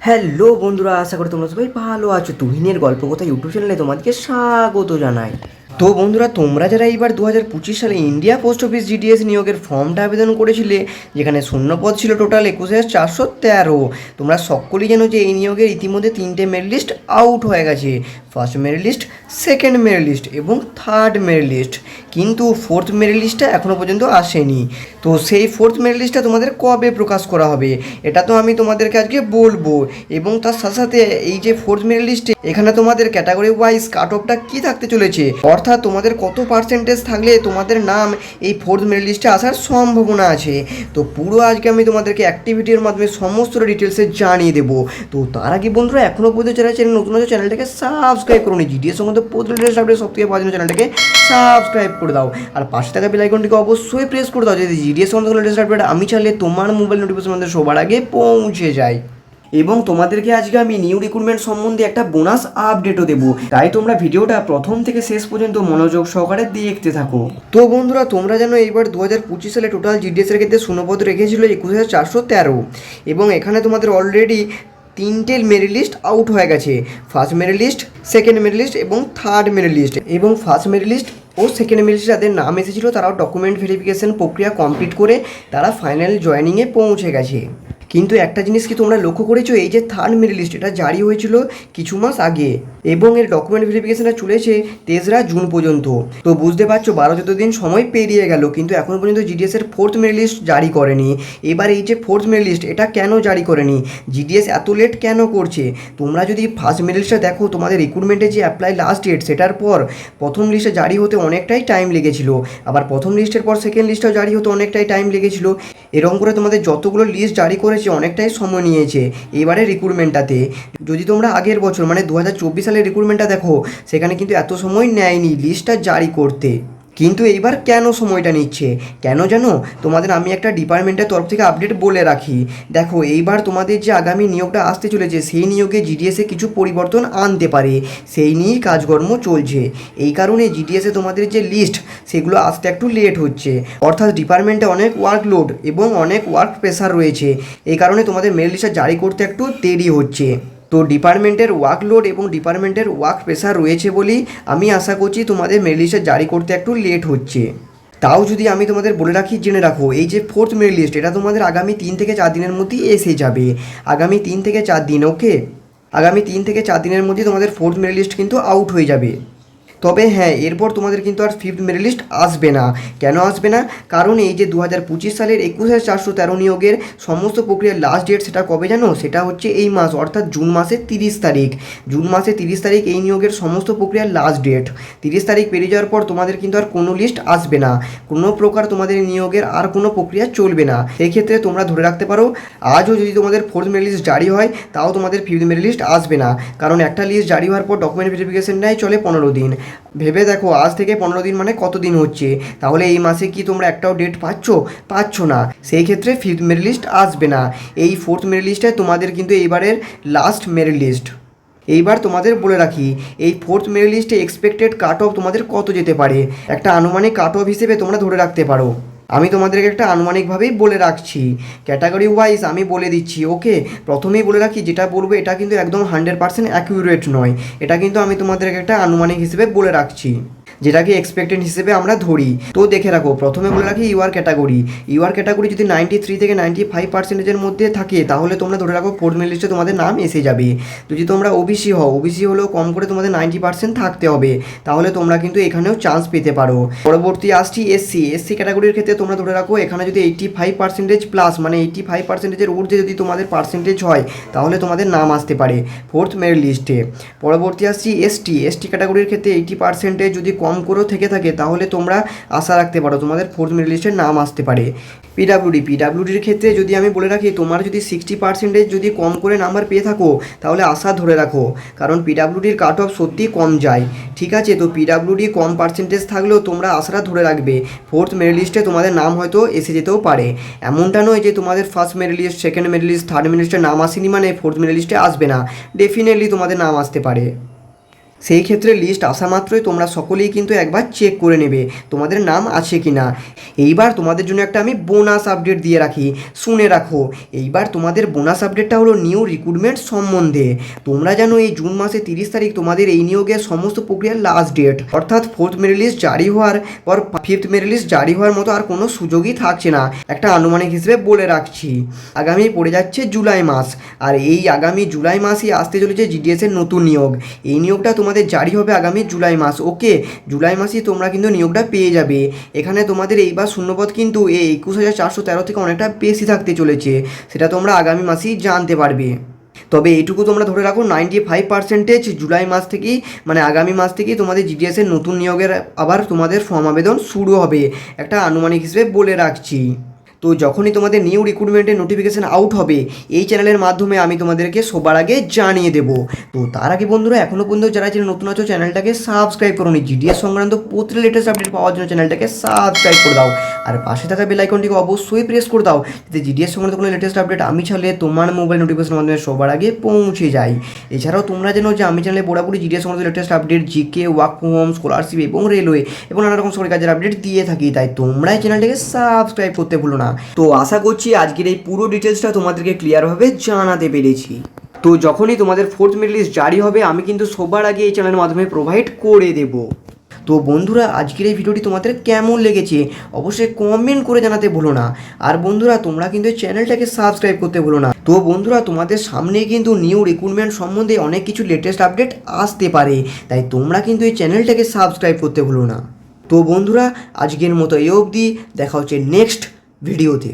Hello বন্ধুরা, আশা করি তোমরা সবাই ভালো আছো। তুহিনের গল্প কথা ইউটিউব চ্যানেলে তোমাদেরকে স্বাগত জানাই। তো বন্ধুরা, তোমরা যারা এইবার 2025 সালে ইন্ডিয়া পোস্ট অফিস জিডিএস নিয়োগের ফর্মটা আবেদন করেছিলে, যেখানে শূন্যপদ ছিল টোটাল 21,413, তোমরা সকলেই জানো যে এই নিয়োগের ইতিমধ্যে 3টে মেরিট লিস্ট আউট হয়ে গেছে। First merit list, second merit list এবং থার্ড মেরিট লিস্ট, কিন্তু ফোর্থ মেরিট লিস্টটা এখনও পর্যন্ত আসেনি। তো সেই ফোর্থ মেরিট লিস্টটা তোমাদের কবে প্রকাশ করা হবে এটা তো আমি তোমাদেরকে আজকে বলবো। এবং তার সাথে সাথে এই যে ফোর্থ মেরিট লিস্টে এখানে তোমাদের ক্যাটাগরি ওয়াইজ কাট অফটা কী থাকতে চলেছে, অর্থাৎ তোমাদের কত পার্সেন্টেজ থাকলে তোমাদের নাম এই ফোর্থ মেরিট লিস্টে আসার সম্ভাবনা আছে। তো পুরো আজকে আমি তোমাদেরকে অ্যাক্টিভিটির মাধ্যমে সমস্ত ডিটেলসে জানিয়ে দেবো। তো তার আগে বন্ধুরা, এখনও পর্যন্ত যারা চ্যানেল নতুন আছে চ্যানেলটাকে সাবস্ক্রাইব করুন, জিডিএস সংক্রান্ত প্রতি লেটেস্ট আপডেট সব থেকে পাওয়ার জন্য চ্যানেলটাকে সাবস্ক্রাইব করে দাও। আর পাশে থাকা বেল আইকনটিকে অবশ্যই প্রেস করে দাও, যদি জিডিএস সংক্রান্ত লেটেস্ট আপডেট আমি চাইলে তোমার মোবাইল নোটিফিকেশন আমাদের সবার আগে পৌঁছে যায়। এবং তোমাদেরকে আজকে আমি নিউ রিক্রুটমেন্ট সম্বন্ধে একটা বোনাস আপডেটও দেবো, তাই তোমরা ভিডিওটা প্রথম থেকে শেষ পর্যন্ত মনোযোগ সহকারে দেখতে থাকো। তো বন্ধুরা, তোমরা জানো এইবার 2025 সালে টোটাল জিডিএস এর ক্ষেত্রে শূন্যপদ রেখেছিল 21,413, এবং এখানে তোমাদের অলরেডি 3টে মেরিট লিস্ট আউট হয়ে গেছে। First merit list, second merit list এবং থার্ড মেরিট লিস্ট। এবং ফার্স্ট মেরিট লিস্ট ও সেকেন্ড মেরিট লিস্টে যাদের নাম এসেছিলো তারাও ডকুমেন্ট ভেরিফিকেশন প্রক্রিয়া কমপ্লিট করে তারা ফাইনাল জয়েনিংয়ে পৌঁছে গেছে। কিন্তু একটা জিনিস কি তোমরা লক্ষ্য করেছো, এই যে থার্ড মেরিট লিস্ট এটা জারি হয়েছিল কিছু মাস আগে, এবং এর ডকুমেন্ট ভেরিফিকেশনটা চলেছে 3রা জুন পর্যন্ত। তো বুঝতে পারছো 12-14 দিন সময় পেরিয়ে গেল, কিন্তু এখনও পর্যন্ত জিডিএস এর ফোর্থ মেরিট লিস্ট জারি করেনি। এবার এই যে ফোর্থ মেরিট লিস্ট এটা কেন জারি করেনি, জিডিএস এত লেট কেন করছে? তোমরা যদি ফার্স্ট মেরিট লিস্টটা দেখো, তোমাদের রিক্রুটমেন্টে যে অ্যাপ্লাই লাস্ট ডেট সেটার পর প্রথম লিস্টে জারি হতে অনেকটাই টাইম লেগেছিল, আবার প্রথম লিস্টের পর সেকেন্ড লিস্টটাও জারি হতে অনেকটাই টাইম লেগেছিল। এরকম করে তোমাদের যতগুলো লিস্ট জারি করেছে অনেকটাই সময় নিয়েছে এবারে রিক্রুটমেন্টটাতে। যদি তোমরা আগের বছর মানে 2024 সালের রিক্রুটমেন্টটা দেখো, সেখানে কিন্তু এত সময় নেয়নি লিস্টটা জারি করতে। কিন্তু এইবার কেন সময়টা নিচ্ছে, কেন জানো? তোমাদের আমি একটা ডিপার্টমেন্টের তরফ থেকে আপডেট বলে রাখি। দেখো, এইবার তোমাদের যে আগামী নিয়োগটা আসতে চলেছে সেই নিয়োগে জিডিএসে কিছু পরিবর্তন আনতে পারে, সেই নিয়েই কাজকর্ম চলছে। এই কারণে জিডিএসে তোমাদের যে লিস্ট সেগুলো আসতে একটু লেট হচ্ছে, অর্থাৎ ডিপার্টমেন্টে অনেক ওয়ার্কলোড এবং অনেক ওয়ার্ক প্রেশার রয়েছে। এই কারণে তোমাদের মেল লিস্টটা জারি করতে একটু দেরি হচ্ছে। তো ডিপার্টমেন্টের ওয়ার্কলোড এবং ডিপার্টমেন্টের ওয়ার্ক প্রেশার রয়েছে বলেই আমি আশা করছি তোমাদের মেরিট লিস্ট জারি করতে একটু লেট হচ্ছে। তাও যদি আমি তোমাদের বলে রাখি, জেনে রাখো, এই যে ফোর্থ মেরিট লিস্ট এটা তোমাদের আগামী 3 থেকে 4 দিনের মধ্যেই এসে যাবে। আগামী 3 থেকে 4 দিন, ওকে, আগামী 3 থেকে 4 দিনের মধ্যে তোমাদের ফোর্থ মেরিট লিস্ট কিন্তু আউট হয়ে যাবে। তবে হ্যাঁ, এরপর তোমাদের কিন্তু আর ফিফথ মেরিট লিস্ট আসবে না। কেন আসবে না? কারণ এই যে 2025 সালের 21,413 নিয়োগের সমস্ত প্রক্রিয়ার লাস্ট ডেট সেটা কবে জানো? সেটা হচ্ছে এই মাস, অর্থাৎ জুন মাসের 30 তারিখ। জুন মাসের 30 তারিখ এই নিয়োগের সমস্ত প্রক্রিয়ার লাস্ট ডেট। 30 তারিখ পেরিয়ে যাওয়ার পর তোমাদের কিন্তু আর কোনো লিস্ট আসবে না, কোনো প্রকার তোমাদের নিয়োগের আর কোনো প্রক্রিয়া চলবে না। সেই ক্ষেত্রে তোমরা ধরে রাখতে পারো, আজও যদি তোমাদের ফোর্থ মেরিট লিস্ট জারি হয় তাও তোমাদের ফিফথ মেরিট লিস্ট আসবে না, কারণ একটা লিস্ট জারি হওয়ার পর ডকুমেন্ট ভেরিফিকেশন নেয় চলে 15 দিন। ভেবে দেখো, আজ থেকে 15 দিন মানে কত দিন হচ্ছে? তাহলে এই মাসে কি তোমরা একটাও ডেট পাচ্ছ না? সেই ক্ষেত্রে ফিফথ মেরিট লিস্ট আসবে না। এই ফোর্থ মেরিট লিস্টে তোমাদের কিন্তু এইবারের লাস্ট মেরিট লিস্ট। এইবার তোমাদের বলে রাখি, এই ফোর্থ মেরিট লিস্টে এক্সপেক্টেড কাট অফ তোমাদের কত যেতে পারে, একটা আনুমানিক কাট অফ হিসেবে তোমরা ধরে রাখতে পারো। আমি তোমাদেরকে একটা আনুমানিকভাবেই বলে রাখছি, ক্যাটাগরি ওয়াইজ আমি বলে দিচ্ছি, ওকে। প্রথমেই বলে রাখি, যেটা বলবো এটা কিন্তু একদম 100% অ্যাকিউরেট নয়, এটা কিন্তু আমি তোমাদেরকে একটা আনুমানিক হিসেবে বলে রাখছি, যেটাকে এক্সপেক্টেড হিসেবে আমরা ধরি। তো দেখে রাখো, প্রথমে বলে রাখি ইউআর ক্যাটাগরি যদি 93 থেকে 95%-এর মধ্যে থাকে তাহলে তোমরা ধরে রাখো ফোর্থ মেরিট লিস্টে তোমাদের নাম এসে যাবে। যদি তোমরা ওবিসি হও, ওবিসি হলেও কম করে তোমাদের 90% থাকতে হবে, তাহলে তোমরা কিন্তু এখানেও চান্স পেতে পারো। পরবর্তী আসছি এসসি ক্যাটাগরির ক্ষেত্রে তোমরা ধরে রাখো এখানে যদি 85% প্লাস মানে 85%-এর ঊর্ধ্বে যদি তোমাদের পার্সেন্টেজ হয় তাহলে তোমাদের নাম আসতে পারে ফোর্থ মেরিট লিস্টে। পরবর্তী আসছি এসটি ক্যাটাগরির ক্ষেত্রে 80% যদি কম করেও থেকে থাকে তাহলে তোমরা আশা রাখতে পারো তোমাদের ফোর্থ মেরিট লিস্টের নাম আসতে পারে। পিডাব্লিউডির ক্ষেত্রে যদি আমি বলে রাখি, তোমার যদি 60% যদি কম করে নাম্বার পেয়ে থাকো তাহলে আশা ধরে রাখো, কারণ পিডাব্লিউডির কাট অফ সত্যি কম যায়, ঠিক আছে? তো পিডাব্লিউডি কম পার্সেন্টেজ থাকলেও তোমরা আশাটা ধরে রাখবে ফোর্থ মেরিট লিস্টে তোমাদের নাম হয়তো এসে যেতেও পারে। এমনটা নয় যে তোমাদের first merit list, second merit list, third merit লিস্টে নাম আসেনি মানে ফোর্থ মেরিট লিস্টে আসবে না, ডেফিনেটলি তোমাদের নাম আসতে পারে। সেই ক্ষেত্রে লিস্ট আসা মাত্রই তোমরা সকলেই কিন্তু একবার চেক করে নেবে তোমাদের নাম আছে কি না। এইবার তোমাদের জন্য একটা আমি বোনাস আপডেট দিয়ে রাখি, শুনে রাখো। এইবার তোমাদের বোনাস আপডেটটা হলো নিউ রিক্রুটমেন্ট সম্বন্ধে। তোমরা জানো এই জুন মাসে 30 তারিখ তোমাদের এই নিয়োগের সমস্ত প্রক্রিয়ার লাস্ট ডেট, অর্থাৎ 4th মেরিট লিস্ট জারি হওয়ার পর 5th মেরিট লিস্ট জারি হওয়ার মতো আর কোনো সুযোগই থাকছে না। একটা আনুমানিক হিসেবে বলে রাখছি, আগামী পড়ে যাচ্ছে জুলাই মাস, আর এই আগামী জুলাই মাসই আসতে চলেছে জিডিএসের নতুন নিয়োগ। এই নিয়োগটা তোমাদের জারি হবে আগামী জুলাই মাস। ওকে, জুলাই মাসেই তোমরা কিন্তু নিয়োগটা পেয়ে যাবে। এখানে তোমাদের এইবার শূন্যপদ কিন্তু এই 21,413 থেকে অনেকটা বেশি থাকতে চলেছে, সেটা তোমরা আগামী মাসেই জানতে পারবে। তবে এইটুকু তোমরা ধরে রাখো 95% জুলাই মাস থেকেই মানে আগামী মাস থেকেই তোমাদের জিডিএসের নতুন নিয়োগের আবার তোমাদের ফর্ম আবেদন শুরু হবে, একটা আনুমানিক হিসেবে বলে রাখছি। তো যখনই তোমাদের নিউ রিক্রুটমেন্টের নোটিফিকেশান আউট হবে এই চ্যানেলের মাধ্যমে আমি তোমাদেরকে সবার আগে জানিয়ে দেবো। তো তার আগে বন্ধুরা এখনও পর্যন্ত যারা চ্যানেল নতুন আছো চ্যানেলটাকে সাবস্ক্রাইব করো নি, জিডিএস সংক্রান্ত প্রতি লেটেস্ট আপডেট পাওয়ার জন্য চ্যানেলটাকে সাবস্ক্রাইব করে দাও, আর পাশে থাকা বেল আইকনটিকে অবশ্যই প্রেস করে দাও যাতে জিডিএস সংক্রান্ত কোনো লেটেস্ট আপডেট আমি ছাড়লে তোমার মোবাইল নোটিফিকেশনের মাধ্যমে সবার আগে পৌঁছে যায়। এছাড়াও তোমরা জানো যে আমি চ্যানেলে বরাবরই জিডিএস সংক্রান্ত latest update, GK, work from home, scholarship এবং রেলওয়ে এবং নানা রকম সরকারি কাজের আপডেট দিয়ে থাকি, তাই তোমরা এই চ্যানেলটাকে সাবস্ক্রাইব করতে ভুলো না। তো আশা করছি আজকের এই পুরো ডিটেলসটা তোমাদেরকে ক্লিয়ারভাবে জানাতে পেরেছি। তো যখনই তোমাদের 4th মেরিট লিস্ট জারি হবে আমি কিন্তু সবার আগে এই চ্যানেলের মাধ্যমে প্রোভাইড করে দেব। তো বন্ধুরা আজকের এই ভিডিওটি তোমাদের কেমন লেগেছে অবশ্যই কমেন্ট করে জানাতে ভুলো না, আর বন্ধুরা তোমরা কিন্তু এই চ্যানেলটাকে সাবস্ক্রাইব করতে ভুলো না। তো বন্ধুরা তোমাদের সামনে কিন্তু নিউ রিক্রুটমেন্ট সম্বন্ধে অনেক কিছু লেটেস্ট আপডেট আসতে পারে, তাই তোমরা কিন্তু এই চ্যানেলটাকে সাবস্ক্রাইব করতে ভুলো না। তো বন্ধুরা আজকের মতো এই অবধি, দেখা হচ্ছে নেক্সট ভিডিওতে।